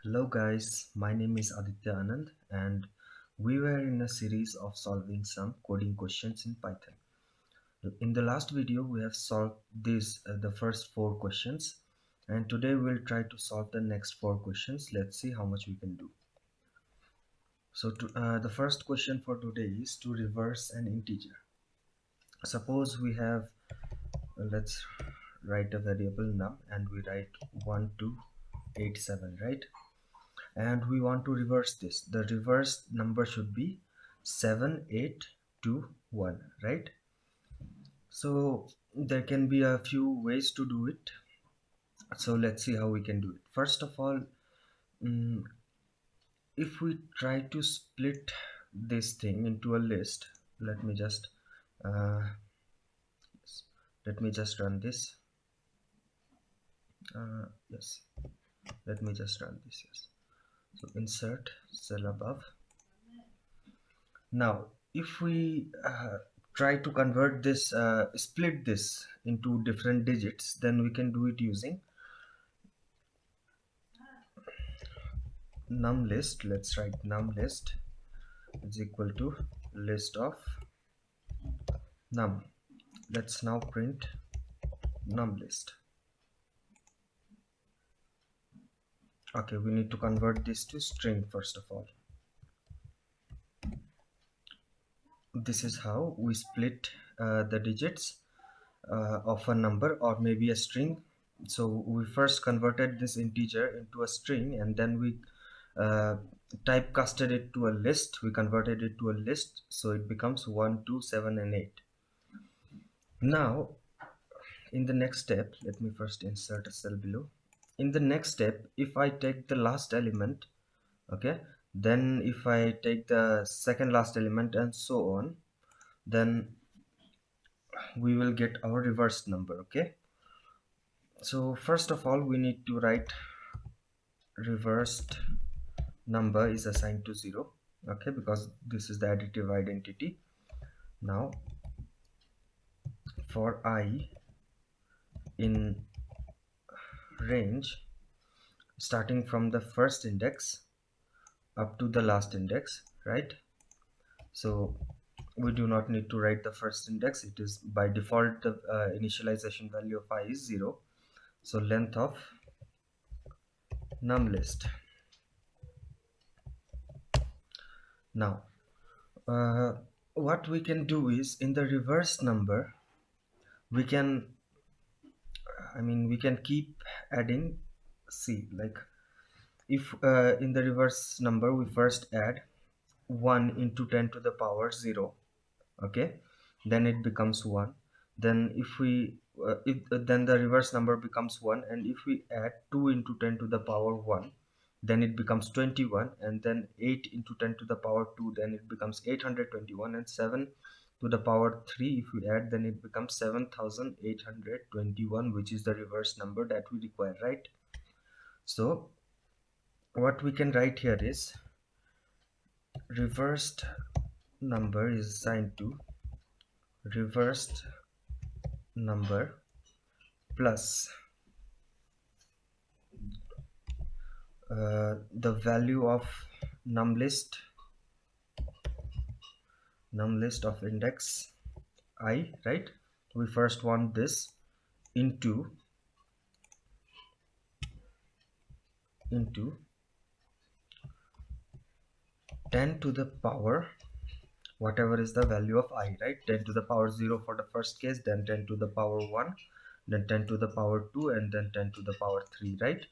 Hello guys, my name is Aditya Anand and we were in a series of solving some coding questions in Python. In the last video we have solved the first four questions, and today we'll try to solve the next four questions. Let's see how much we can do. So the first question for today is to reverse an integer. Suppose we have, let's write a variable num and we write 1287, right? And we want to reverse this. The reverse number should be 7821, right? So there can be a few ways to do it, so let's see how we can do it. First of all, if we try to split this thing into a list, let me just uh, run this. Yes, let me just run this. Yes, so insert cell above. Now if we try to convert this, split this into different digits, then we can do it using num list. Let's write num list is equal to list of num. Let's now print num list. Okay, we need to convert this to string first of all. This is how we split the digits of a number or maybe a string. So we first converted this integer into a string, and then we typecasted it to a list. We converted it to a list, so it becomes 1, 2, 7 and 8. Now in the next step, let me first insert a cell below. In the next step, if I take the last element, okay, then if I take the second last element and so on, then we will get our reversed number. Okay, so first of all we need to write reversed number is assigned to 0, okay, because this is the additive identity. Now for I in range starting from the first index up to the last index, right? So we do not need to write the first index. It is by default the initialization value of I is 0. So length of num list. Now what we can do is, in the reverse number we can we can keep adding. See, like if in the reverse number we first add 1 into 10 to the power 0, okay, then it becomes 1. Then if we then the reverse number becomes 1, and if we add 2 into 10 to the power 1, then it becomes 21, and then 8 into 10 to the power 2, then it becomes 821, and 7 to the power 3 if we add, then it becomes 7821, which is the reverse number that we require, right? So what we can write here is reversed number is assigned to reversed number plus the value of num list of index I, right? We first want this into 10 to the power whatever is the value of I, right? 10 to the power 0 for the first case, then 10 to the power 1, then 10 to the power 2, and then 10 to the power 3, right?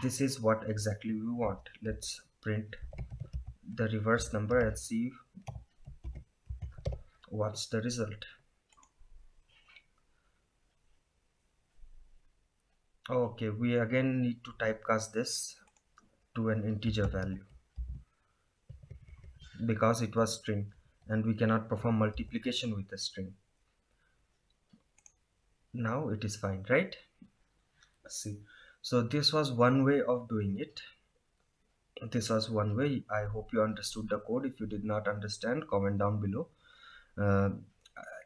This is what exactly we want. Let's print the reverse number and see what's the result. Okay, we again need to typecast this to an integer value because it was string and we cannot perform multiplication with a string. Now it is fine, right? See, so this was one way of doing it. This was one way. I hope you understood the code. If you did not understand, comment down below.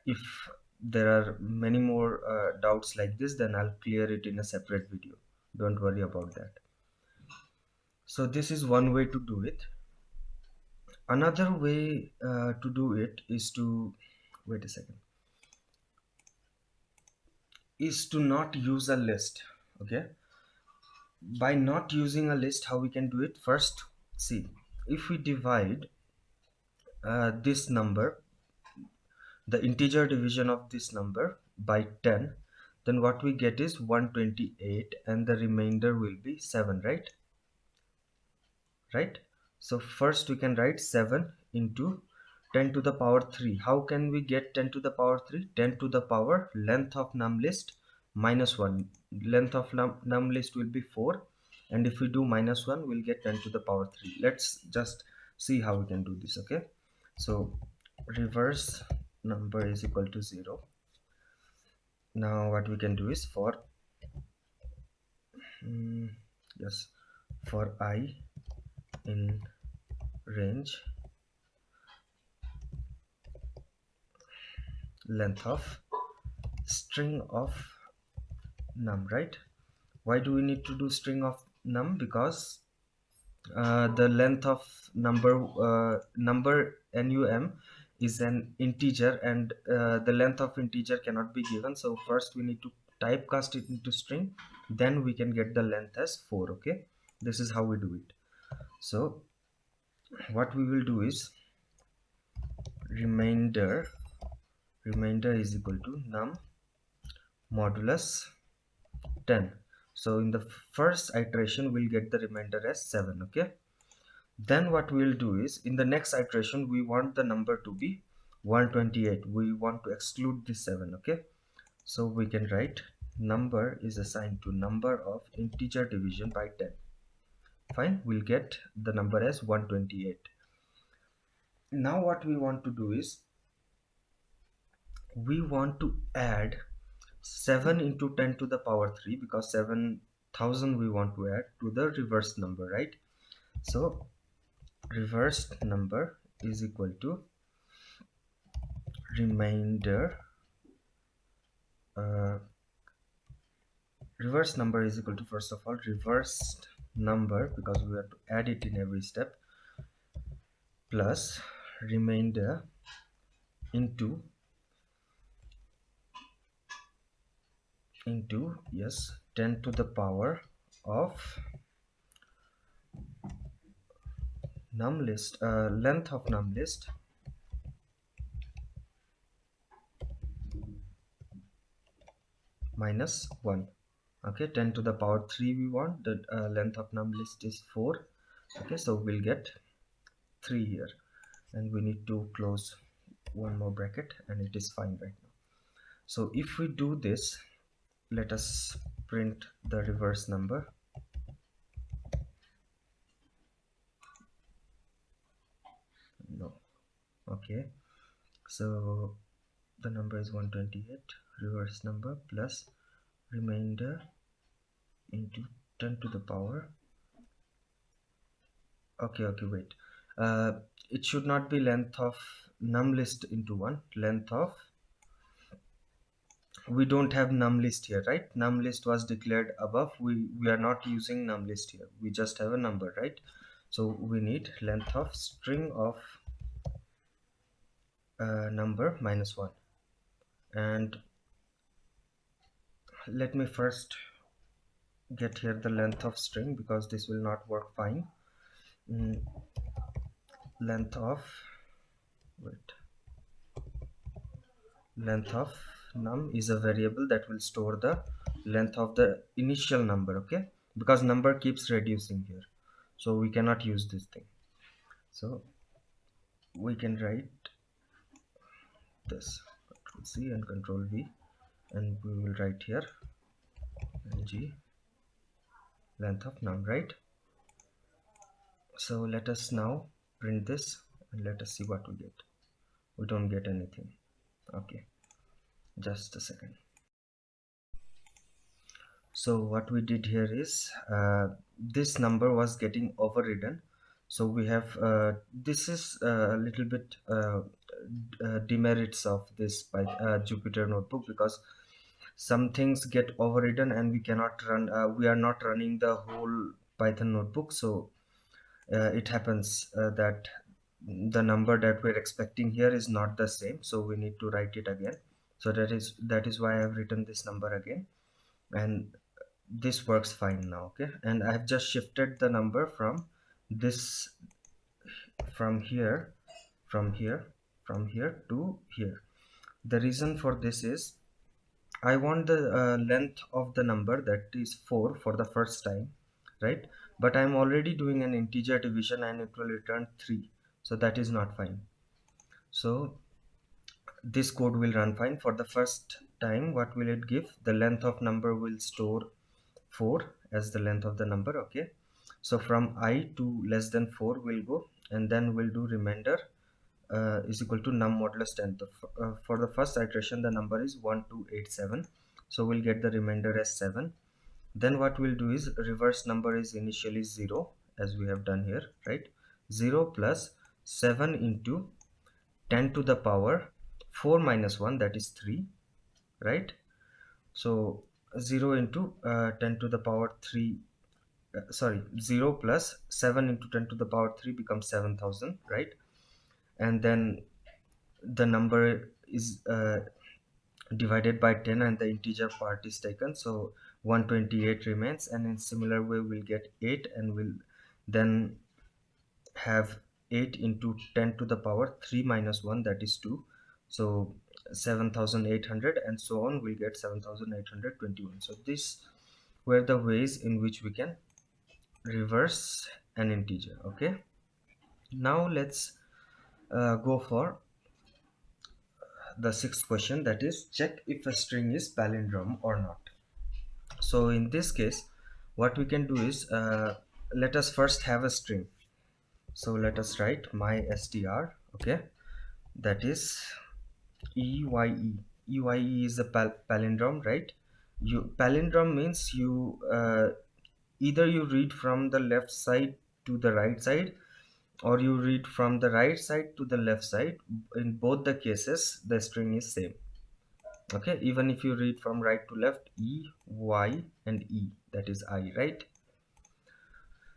If there are many more doubts like this, then I'll clear it in a separate video. Don't worry about that. So this is one way to do it. Another way to do it is to, wait a second, is to not use a list. Okay, by not using a list, how we can do it? First, see, if we divide this number, the integer division of this number, by 10, then what we get is 128 and the remainder will be 7, right? So first we can write 7 into 10 to the power 3. How can we get 10 to the power 3? 10 to the power length of num list minus 1. Length of num list will be 4, and if we do minus 1, we'll get 10 to the power 3. Let's just see how we can do this. Okay, so reverse number is equal to 0. Now what we can do is for yes, for I in range length of string of num, right? Why do we need to do string of num? Because the length of number num is an integer, and the length of integer cannot be given, so first we need to typecast it into string, then we can get the length as 4. Okay, this is how we do it. So what we will do is remainder is equal to num modulus 10. So in the first iteration we'll get the remainder as 7. Okay, then what we'll do is in the next iteration we want the number to be 128. We want to exclude this 7. Okay, so we can write number is assigned to number of integer division by 10. Fine, we'll get the number as 128. Now what we want to do is we want to add 7 into 10 to the power 3, because 7000 we want to add to the reverse number, right? So reversed number is equal to remainder reverse number is equal to, first of all, reversed number, because we have to add it in every step, plus remainder into yes, 10 to the power of num list, length of num list minus 1. Okay, 10 to the power 3 we want, the length of num list is 4. Okay, so we'll get 3 here, and we need to close one more bracket, and it is fine right now. So if we do this, let us print the reverse number. No. Okay, so the number is 128, reverse number plus remainder into 10 to the power. Okay, wait, it should not be length of num list into 1, length of, we don't have num list here, right? Num list was declared above. We are not using num list here, we just have a number, right? So we need length of string of number minus 1. And let me first get here the length of string, because this will not work fine. Length of, wait, length of num is a variable that will store the length of the initial number. Okay, because number keeps reducing here, so we cannot use this thing. So we can write this, Ctrl C and Ctrl V, and we will write here ng length of num, right? So let us now print this and let us see what we get. We don't get anything. Okay, just a second. So what we did here is this number was getting overridden, so we have this is a little bit demerits of this by Jupyter Notebook, because some things get overridden and we cannot run, we are not running the whole Python notebook, so it happens that the number that we're expecting here is not the same, so we need to write it again. So that is why I've written this number again, and this works fine now. Okay, and I've just shifted the number from this, from here from here from here to here. The reason for this is I want the length of the number, that is 4, for the first time, right? But I'm already doing an integer division and it will return 3, so that is not fine. So this code will run fine. For the first time, what will it give? The length of number will store 4 as the length of the number. Okay, so from I to less than 4 will go, and then we'll do remainder is equal to num modulus 10. For the first iteration, the number is 1287, so we'll get the remainder as 7. Then what we'll do is reverse number is initially 0, as we have done here, right? 0 plus 7 into 10 to the power 4 minus 1, that is 3, right? So 0 into 10 to the power 3, sorry, 0 plus 7 into 10 to the power 3 becomes 7000, right? And then the number is divided by 10 and the integer part is taken, so 128 remains, and in similar way we'll get 8, and we'll then have 8 into 10 to the power 3 minus 1, that is 2, so 7800, and so on, we'll get 7821. So these were the ways in which we can reverse an integer. Okay, now let's go for the sixth question, that is check if a string is palindrome or not. So in this case, what we can do is let us first have a string. So let us write my str. Okay, that is EYE. EYE is a palindrome, right? Palindrome means you either you read from the left side to the right side, or you read from the right side to the left side. In both the cases, the string is same. Okay, even if you read from right to left, E, Y, and E, that is I, right?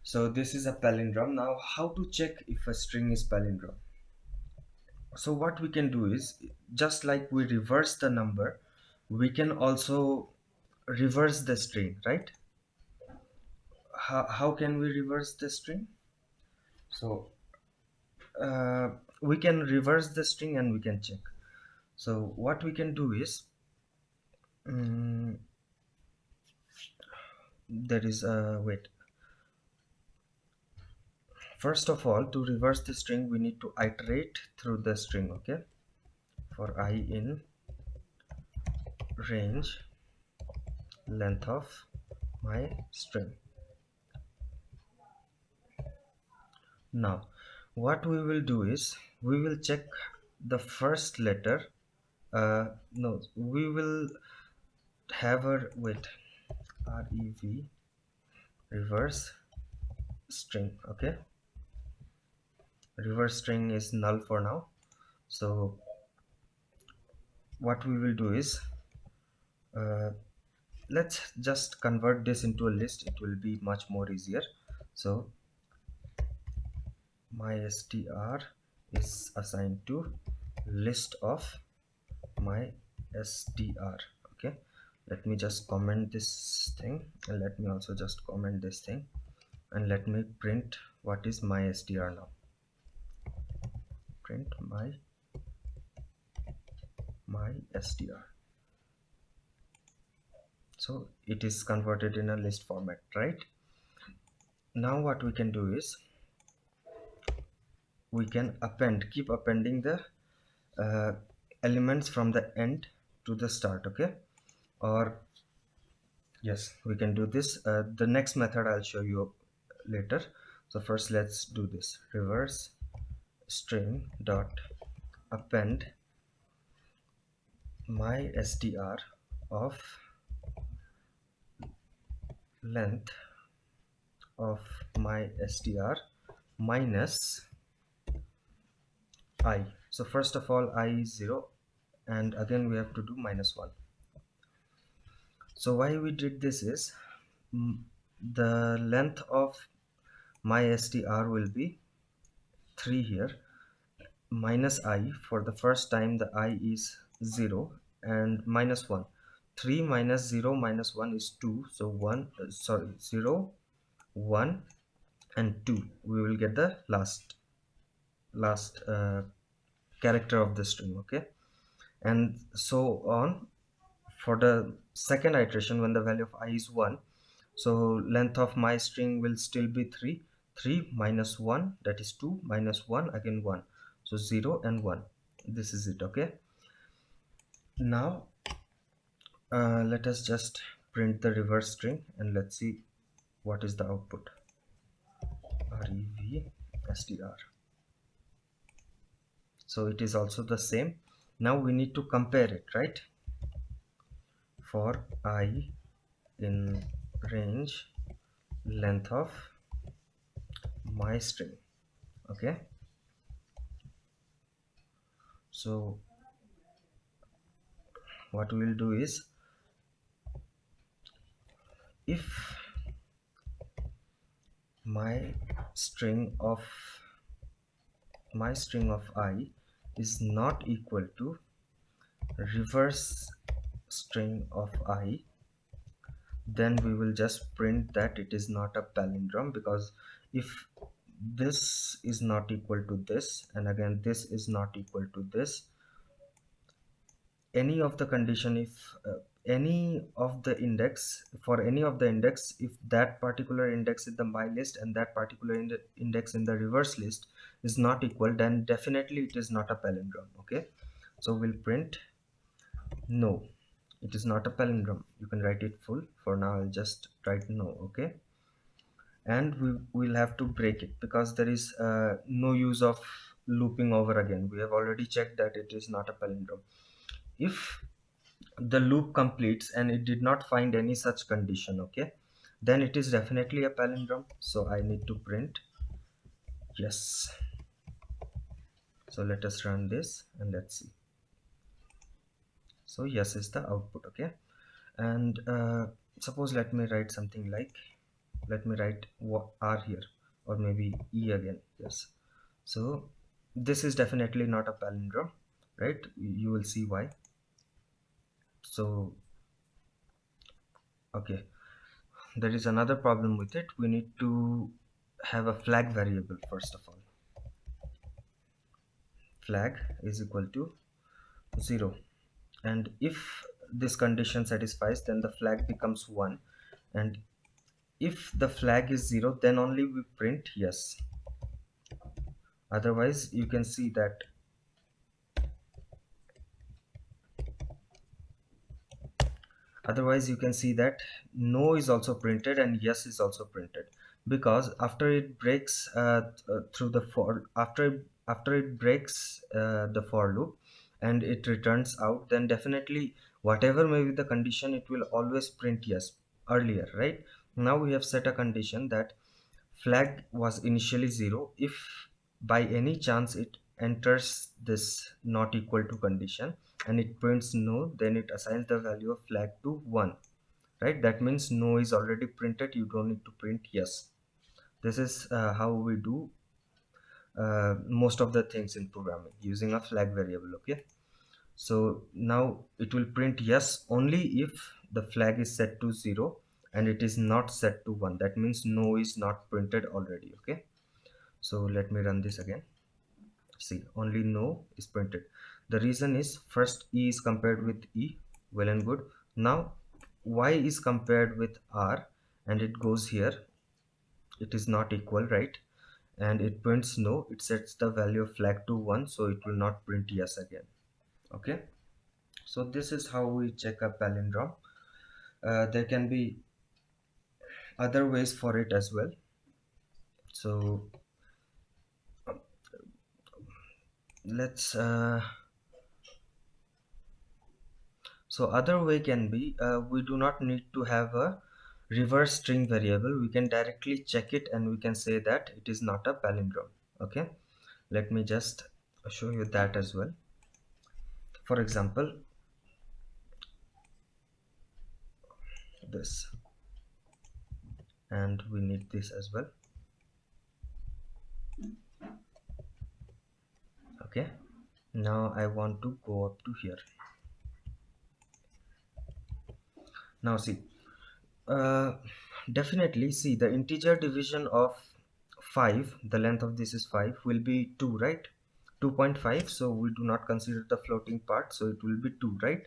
So this is a palindrome. Now, how to check if a string is palindrome? So what we can do is, just like we reverse the number, we can also reverse the string, right? How can we reverse the string? So we can reverse the string and we can check. So what we can do is, there is a wait. First of all, to reverse the string, we need to iterate through the string. Okay, for I in range length of my string. Now what we will do is, we will check the first letter. No, we will have a wait, rev reverse string. Okay, reverse string is null for now. So what we will do is, let's just convert this into a list. It will be much more easier. So my str is assigned to list of my str. Okay, let me just comment this thing, and let me also just comment this thing, and let me print what is my str now. Print my str. So it is converted in a list format, right? Now what we can do is, we can keep appending the elements from the end to the start. Okay, or yes, we can do this. The next method I'll show you later. So first let's do this. Reverse string dot append my str of length of my str minus I. So first of all, I is 0, and again we have to do minus 1. So why we did this is, the length of my str will be 3 here, minus I. For the first time the I is 0, and minus 1. 3 minus 0 minus 1 is 2, so 1 sorry 0, 1 and 2. We will get the last character of the string. Okay, and so on. For the second iteration, when the value of I is 1, so length of my string will still be 3. 3 minus 1, that is 2, minus 1, again 1, so 0 and 1. This is it. Okay, now let us just print the reverse string and let's see what is the output. REVSTR. So it is also the same. Now we need to compare it, right? For I in range length of my string. Okay, so what we will do is, if my string of I is not equal to reverse string of I, then we will just print that it is not a palindrome, because if this is not equal to this, and again this is not equal to this, any of the condition, if any of the index, for any of the index, if that particular index in the my list and that particular index in the reverse list is not equal, then definitely it is not a palindrome. Okay, so we'll print no, it is not a palindrome. You can write it full. For now I'll just write no. Okay, and we will have to break it, because there is no use of looping over again. We have already checked that it is not a palindrome. If the loop completes and it did not find any such condition, okay, then it is definitely a palindrome. So I need to print yes. So let us run this and let's see. So yes is the output. Okay, and suppose let me write something like, let me write R here, or maybe E again. Yes, so this is definitely not a palindrome, right? You will see why. So okay, there is another problem with it. We need to have a flag variable. First of all, flag is equal to 0, and if this condition satisfies, then the flag becomes 1, and if the flag is 0, then only we print yes. Otherwise you can see that no is also printed and yes is also printed, because after it breaks through the for after it breaks the for loop and it returns out, then definitely whatever may be the condition, it will always print yes earlier, right? Now we have set a condition that flag was initially 0. If by any chance it enters this not equal to condition and it prints no, then it assigns the value of flag to 1, right? That means no is already printed, you don't need to print yes. This is how we do most of the things in programming using a flag variable. Okay, so now it will print yes only if the flag is set to 0 and it is not set to 1. That means no is not printed already. Okay, so let me run this again. See, only no is printed. The reason is, first E is compared with E, well and good. Now Y is compared with R and it goes here. It is not equal, right? And it prints no. It sets the value of flag to 1, so it will not print yes again. Okay, so this is how we check a palindrome. There can be other ways for it as well. So let's so other way can be, we do not need to have a reverse string variable. We can directly check it and we can say that it is not a palindrome. Okay, let me just show you that as well. For example, this, and we need this as well. Okay, now I want to go up to here. Now see, uh, definitely see the integer division of 5, the length of this is 5, will be 2, right? 2.5, so we do not consider the floating part, so it will be 2, right?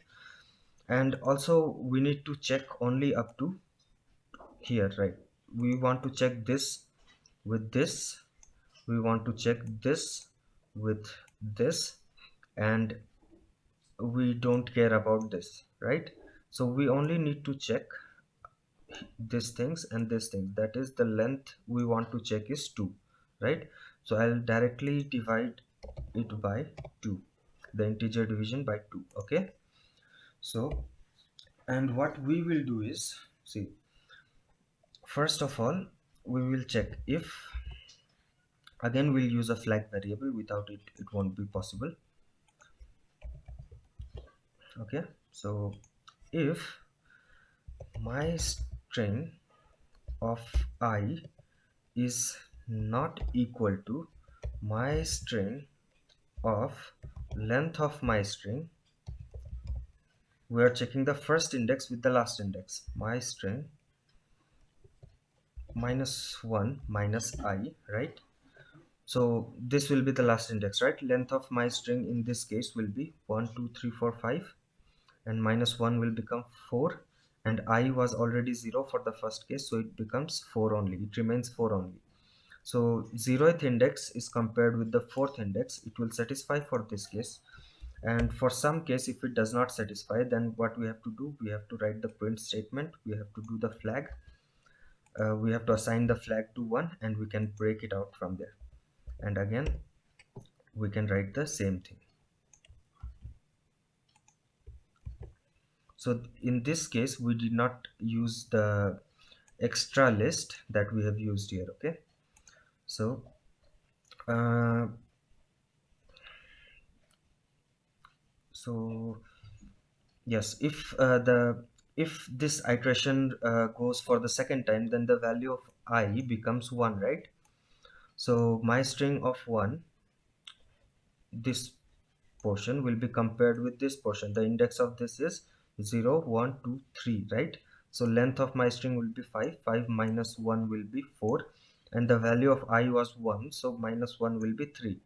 And also we need to check only up to here, right? We want to check this with this, we want to check this with this, and we don't care about this, right? So we only need to check these things and these things, that is the length we want to check is 2, right? So I'll directly divide it by 2, the integer division by 2. Okay, so and what we will do is, see, first of all we will check if, again we'll use a flag variable, without it it won't be possible. Okay, so if my string of I is not equal to my string of length of my string, we are checking the first index with the last index, my string minus 1 minus I, right? So this will be the last index, right? Length of my string in this case will be 1 2 3 4 5, and minus 1 will become 4, and I was already 0 for the first case, so it becomes 4 only, it remains 4 only. So 0th index is compared with the 4th index, it will satisfy for this case. And for some case, if it does not satisfy, then what we have to do, we have to write the print statement, we have to do the flag, we have to assign the flag to 1, and we can break it out from there, and again we can write the same thing. So in this case we did not use the extra list that we have used here. Okay, so uh, so yes, if this iteration goes for the second time, then the value of I becomes 1, right? So my string of 1, this portion will be compared with this portion, the index of this is 0 1 2 3, right? So length of my string will be 5, 5 minus 1 will be 4, and the value of I was 1, so minus 1 will be 3.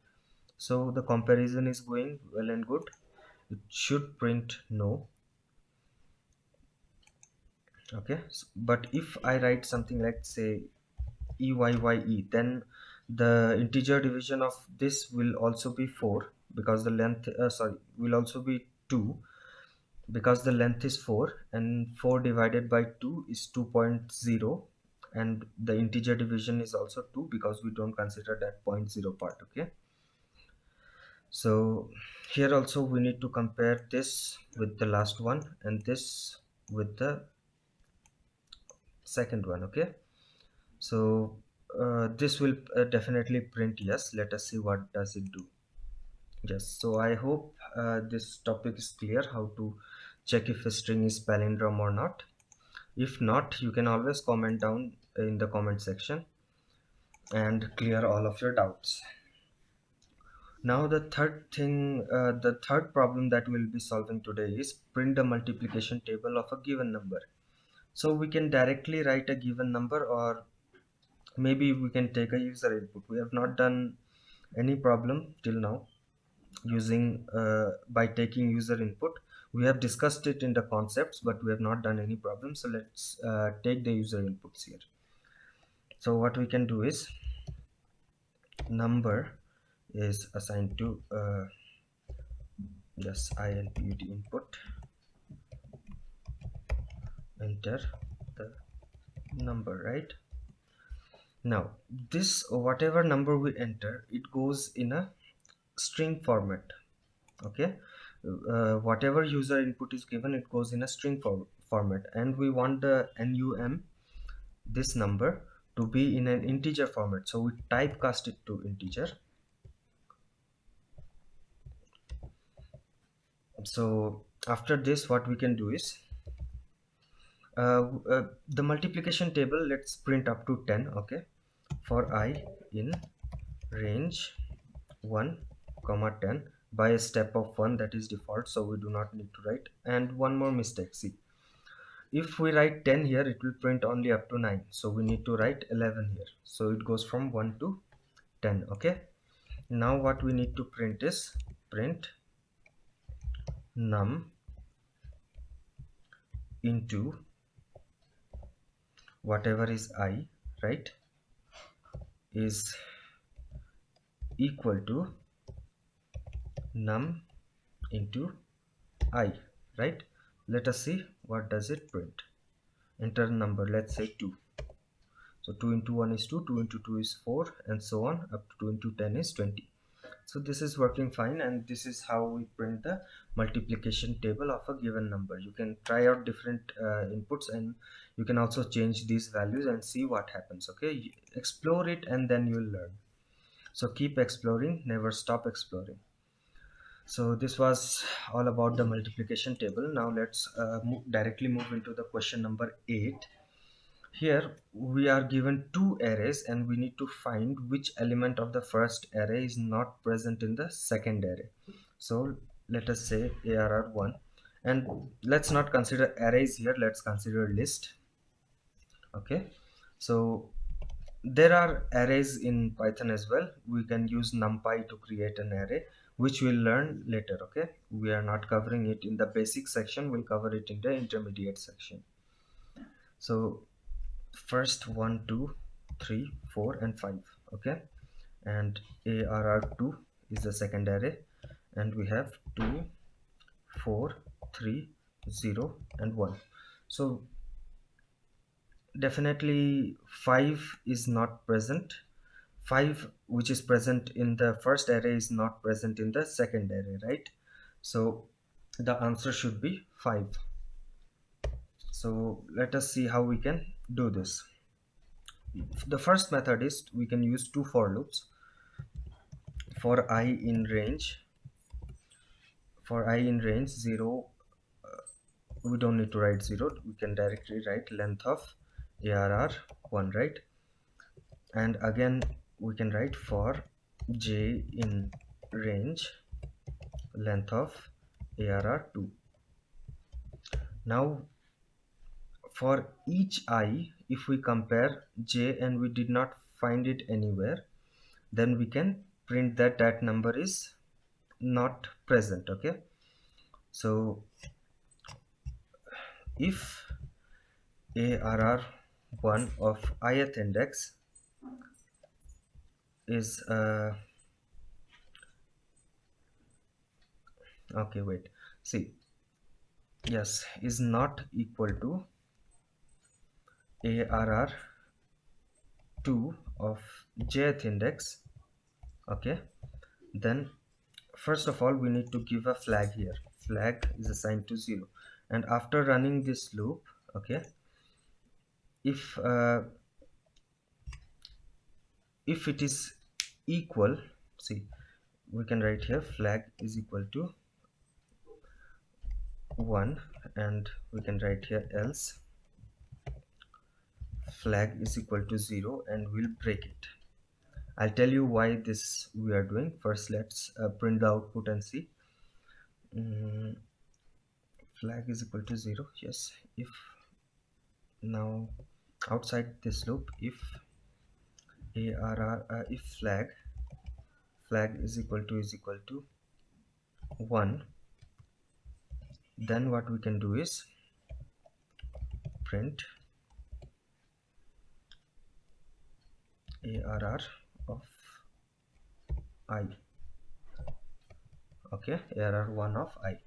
So the comparison is going well and good, it should print no. Okay, but if I write something like say EYYE, then the integer division of this will also be 4, because the length will also be 2, because the length is 4, and 4 divided by 2 is 2.0, and the integer division is also 2 because we don't consider that 0.0 part. Okay, so here also we need to compare this with the last one and this with the second one. Okay, so this will definitely print yes. Let us see what does it do. Yes, so I hope this topic is clear, how to check if a string is palindrome or not. If not, you can always comment down in the comment section and clear all of your doubts. Now the third problem that we'll be solving today is print the multiplication table of a given number. So we can directly write a given number, or maybe we can take a user input. We have not done any problem till now using by taking user input. We have discussed it in the concepts, but we have not done any problem. So let's take the user inputs here. So what we can do is, number is assigned to yes, input input, enter the number, right? Now this whatever number we enter, it goes in a string format. Okay, whatever user input is given, it goes in a string format, and we want the num, this number, to be in an integer format, so we typecast it to integer. So after this what we can do is, the multiplication table, let's print up to 10. Okay, for I in range 1 comma 10 by a step of 1, that is default, so we do not need to write. And one more mistake, see, if we write 10 here, it will print only up to 9, so we need to write 11 here, so it goes from 1 to 10. Okay, now what we need to print is print num into whatever is I, right, is equal to num into I, right. Let us see what does it print. Enter number, let's say 2. So 2 into 1 is 2, 2 into 2 is 4, and so on up to 2 into 10 is 20. So this is working fine, and this is how we print the multiplication table of a given number. You can try out different inputs, and you can also change these values and see what happens. Okay, explore it and then you'll learn. So keep exploring, never stop exploring. So this was all about the multiplication table. Now let's directly move into the question number 8. Here we are given two arrays and we need to find which element of the first array is not present in the second array. So let us say ARR1, and let's not consider arrays here, let's consider list. Okay, so there are arrays in Python as well. We can use NumPy to create an array, which we'll learn later. Okay, we are not covering it in the basic section, we'll cover it in the intermediate section. So first 1 2 3 4 and 5. Okay, and ARR2 is the second array, and we have 2 4 3 0 and 1. So definitely 5 is not present. 5 which is present in the first array is not present in the second array, right? So the answer should be 5. So let us see how we can do this. The first method is we can use two for loops. For I in range 0, we don't need to write 0, we can directly write length of ARR1, right? And again we can write for j in range length of ARR2. Now for each I, if we compare j and we did not find it anywhere, then we can print that that number is not present. Okay, so if ARR1 of ith index is okay, wait, see, yes, is not equal to ARR2 of jth index. Okay, then first of all we need to give a flag here. Flag is assigned to 0, and after running this loop, okay, if it is equal, see, we can write here flag is equal to 1, and we can write here else flag is equal to 0, and we'll break it. I'll tell you why this we are doing. First let's print the output and see. Flag is equal to 0, yes. If now outside this loop, if if flag is equal to 1, then what we can do is print ARR of I. Okay, ARR1 of I.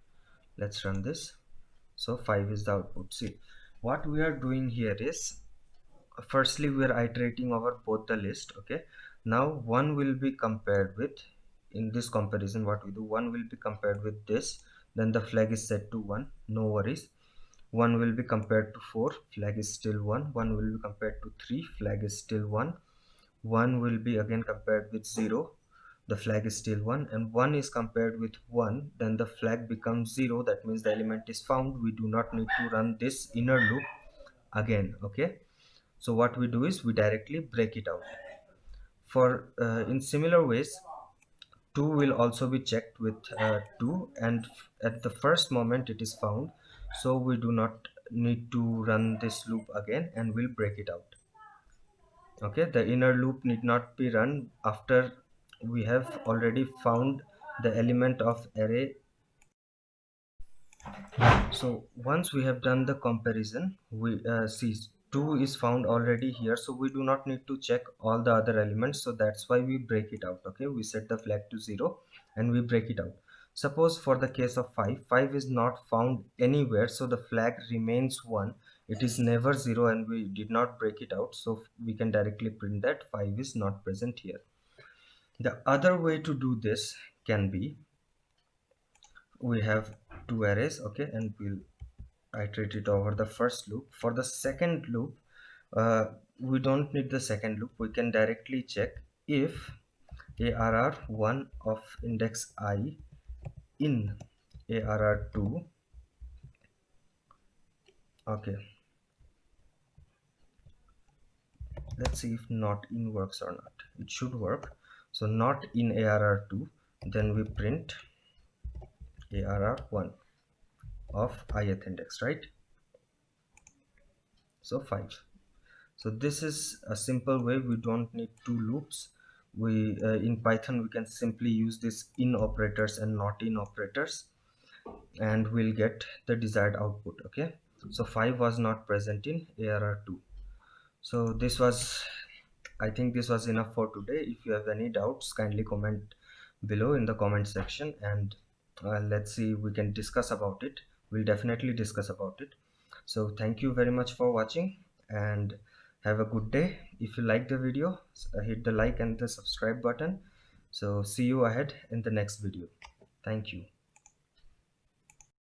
Let's run this. So 5 is the output. See, what we are doing here is, firstly we are iterating over both the list. Okay, now 1 will be compared with, in this comparison what we do, 1 will be compared with this, then the flag is set to 1, no worries. 1 will be compared to 4, flag is still 1. 1 will be compared to 3, flag is still 1. 1 will be again compared with 0, the flag is still 1, and 1 is compared with 1, then the flag becomes 0, that means the element is found. We do not need to run this inner loop again. Okay, so what we do is we directly break it out. For in similar ways, 2 will also be checked with 2, and at the first moment it is found, so we do not need to run this loop again, and we'll break it out. Okay, the inner loop need not be run after we have already found the element of array. So once we have done the comparison, we see 2 is found already here, so we do not need to check all the other elements, so that's why we break it out. Okay, we set the flag to 0 and we break it out. Suppose for the case of 5 is not found anywhere, so the flag remains 1. It is never 0 and we did not break it out, so we can directly print that 5 is not present here. The other way to do this can be, we have two arrays, okay, and we'll iterate it over the first loop. For the second loop, we don't need the second loop. We can directly check if arr1 of index I in arr2. Okay, let's see if not in works or not. It should work. So not in arr2, then we print arr1 of ith index, right? So 5. So this is a simple way. We don't need two loops. We in Python we can simply use this in operators and not in operators, and we'll get the desired output. Okay, so 5 was not present in arr2. So this was, I think this was enough for today. If you have any doubts, kindly comment below in the comment section, and let's see, we can discuss about it. We'll definitely discuss about it. So thank you very much for watching, and have a good day. If you like the video, hit the like and the subscribe button. So see you ahead in the next video. Thank you.